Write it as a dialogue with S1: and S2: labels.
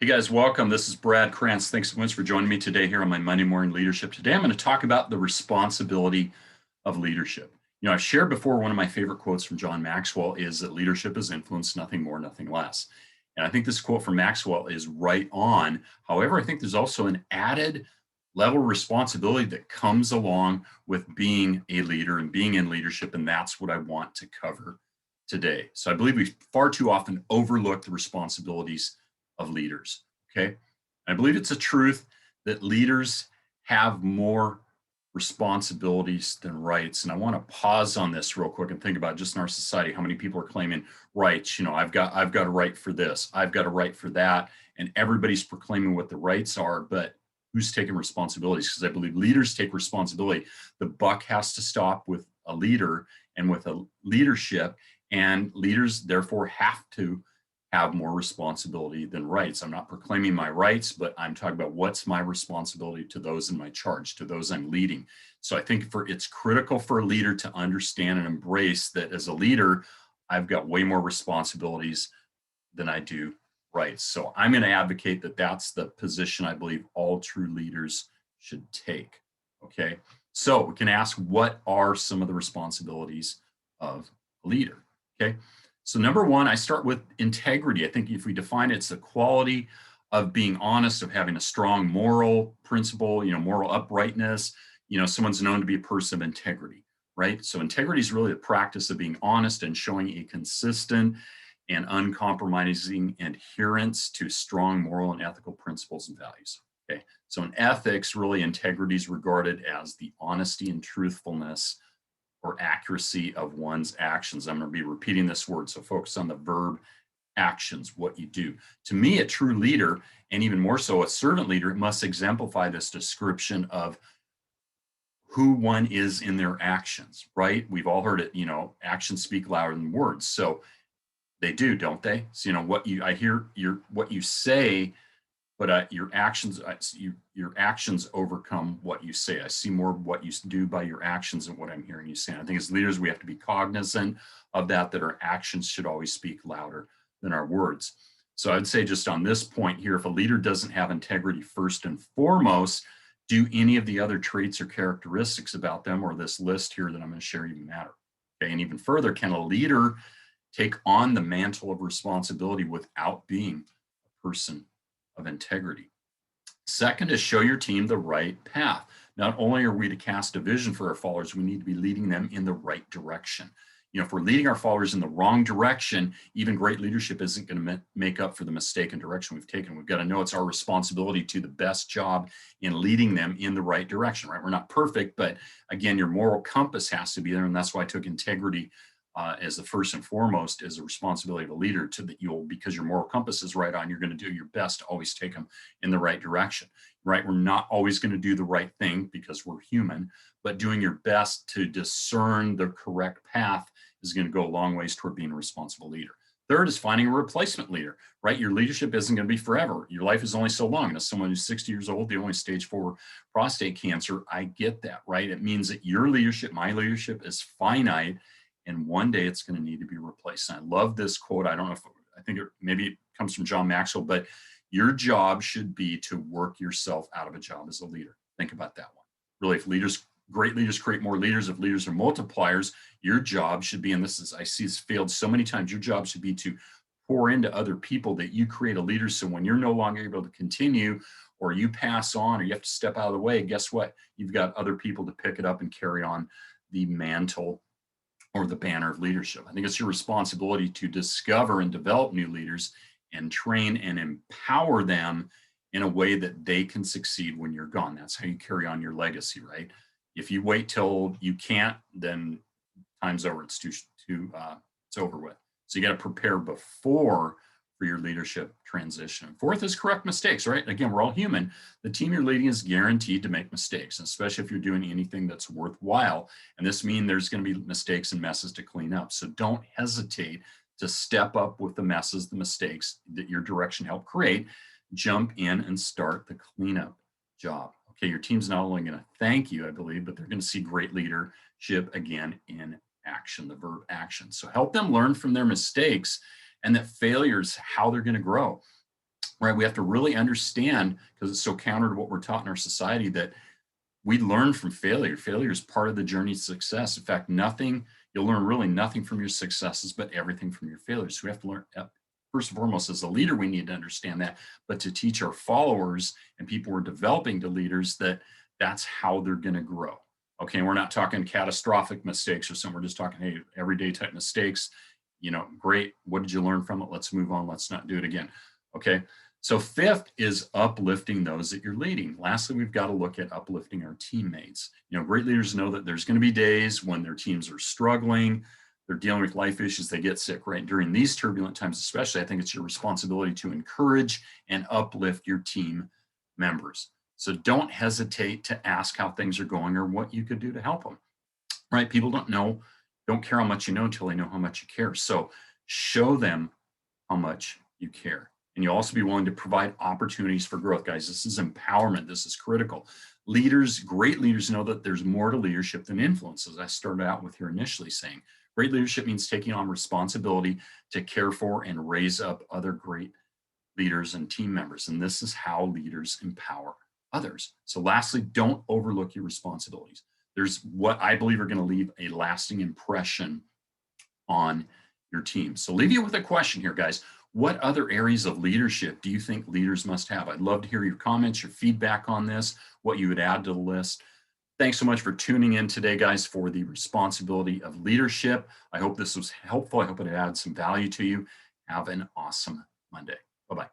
S1: Hey guys, welcome. This is Brad Krantz. Thanks so much for joining me today here on my Monday Morning Leadership. Today I'm going to talk about the responsibility of leadership. I've shared before one of my favorite quotes from John Maxwell is that leadership is influence, nothing more, nothing less. And I think this quote from Maxwell is right on. However, I think there's also an added level of responsibility that comes along with being a leader and being in leadership. And that's what I want to cover today. So I believe we far too often overlook the responsibilities of leaders. Okay. I believe it's a truth that leaders have more responsibilities than rights. And I want to pause on this real quick and think about just in our society, how many people are claiming rights. I've got a right for this, I've got a right for that. And everybody's proclaiming what the rights are, but who's taking responsibilities? Because I believe leaders take responsibility. The buck has to stop with a leader and with a leadership, and leaders therefore have to have more responsibility than rights. I'm not proclaiming my rights, but I'm talking about what's my responsibility to those in my charge, to those I'm leading. So I think it's critical for a leader to understand and embrace that as a leader, I've got way more responsibilities than I do rights. So I'm going to advocate that that's the position I believe all true leaders should take. Okay. So we can ask, what are some of the responsibilities of a leader? Okay. So number one, I start with integrity. I think if we define it, it's the quality of being honest, of having a strong moral principle, moral uprightness. Someone's known to be a person of integrity, right? So integrity is really the practice of being honest and showing a consistent and uncompromising adherence to strong moral and ethical principles and values. Okay. So in ethics, really integrity is regarded as the honesty and truthfulness or accuracy of one's actions. I'm going to be repeating this word, so focus on the verb actions, what you do. To me, a true leader, and even more so a servant leader, must exemplify this description of who one is in their actions, right? We've all heard it, actions speak louder than words. So they do, don't they? So, I hear what you say, but your actions overcome what you say. I see more of what you do by your actions than what I'm hearing you say. And I think as leaders, we have to be cognizant of that our actions should always speak louder than our words. So I'd say just on this point here, if a leader doesn't have integrity first and foremost, do any of the other traits or characteristics about them or this list here that I'm going to share even matter? Okay, and even further, can a leader take on the mantle of responsibility without being a person of integrity? Second is show your team the right path. Not only are we to cast a vision for our followers, we need to be leading them in the right direction. If we're leading our followers in the wrong direction, even great leadership isn't going to make up for the mistaken direction we've taken. We've got to know it's our responsibility to do the best job in leading them in the right direction, right? We're not perfect, but again, your moral compass has to be there. And that's why I took integrity as the first and foremost is a responsibility of a leader because your moral compass is right on, you're going to do your best to always take them in the right direction, right? We're not always going to do the right thing because we're human, but doing your best to discern the correct path is going to go a long ways toward being a responsible leader. Third is finding a replacement leader, right? Your leadership isn't going to be forever. Your life is only so long. And as someone who's 60 years old, the only stage 4 prostate cancer, I get that, right? It means that your leadership, my leadership is finite, and one day it's going to need to be replaced. And I love this quote. I think maybe it comes from John Maxwell, but your job should be to work yourself out of a job as a leader. Think about that one. Really, if great leaders create more leaders, if leaders are multipliers, your job should be, and I see this failed so many times, your job should be to pour into other people that you create a leader. So when you're no longer able to continue, or you pass on, or you have to step out of the way, guess what? You've got other people to pick it up and carry on the mantle or the banner of leadership. I think it's your responsibility to discover and develop new leaders and train and empower them in a way that they can succeed when you're gone. That's how you carry on your legacy, right? If you wait till you can't, then time's over. It's over with. So you got to prepare before for your leadership transition. Fourth is correct mistakes, right? Again, we're all human. The team you're leading is guaranteed to make mistakes, especially if you're doing anything that's worthwhile. And this means there's going to be mistakes and messes to clean up. So don't hesitate to step up with the messes, the mistakes that your direction helped create. Jump in and start the cleanup job. Okay, your team's not only going to thank you, I believe, but they're going to see great leadership again in action, the verb action. So help them learn from their mistakes, and that failure is how they're going to grow. right? We have to really understand, because it's so counter to what we're taught in our society, that we learn from failure. Failure is part of the journey to success. In fact, you'll learn really nothing from your successes, but everything from your failures. So we have to learn, first and foremost, as a leader, we need to understand that, but to teach our followers and people we're developing to leaders that that's how they're going to grow. Okay, we're not talking catastrophic mistakes or something. We're just talking, hey, everyday type mistakes. Great. What did you learn from it? Let's move on. Let's not do it again. Okay. So fifth is uplifting those that you're leading. Lastly, we've got to look at uplifting our teammates. Great leaders know that there's going to be days when their teams are struggling, they're dealing with life issues, they get sick, right? During these turbulent times, especially, I think it's your responsibility to encourage and uplift your team members. So don't hesitate to ask how things are going or what you could do to help them, right? People don't care how much you know until they know how much you care. So show them how much you care. And you'll also be willing to provide opportunities for growth. Guys, this is empowerment. This is critical. Great leaders know that there's more to leadership than influence, as I started out with here initially saying. Great leadership means taking on responsibility to care for and raise up other great leaders and team members. And this is how leaders empower others. So lastly, don't overlook your responsibilities. There's what I believe are going to leave a lasting impression on your team. So leave you with a question here, guys. What other areas of leadership do you think leaders must have? I'd love to hear your comments, your feedback on this, what you would add to the list. Thanks so much for tuning in today, guys, for the responsibility of leadership. I hope this was helpful. I hope it added some value to you. Have an awesome Monday. Bye-bye.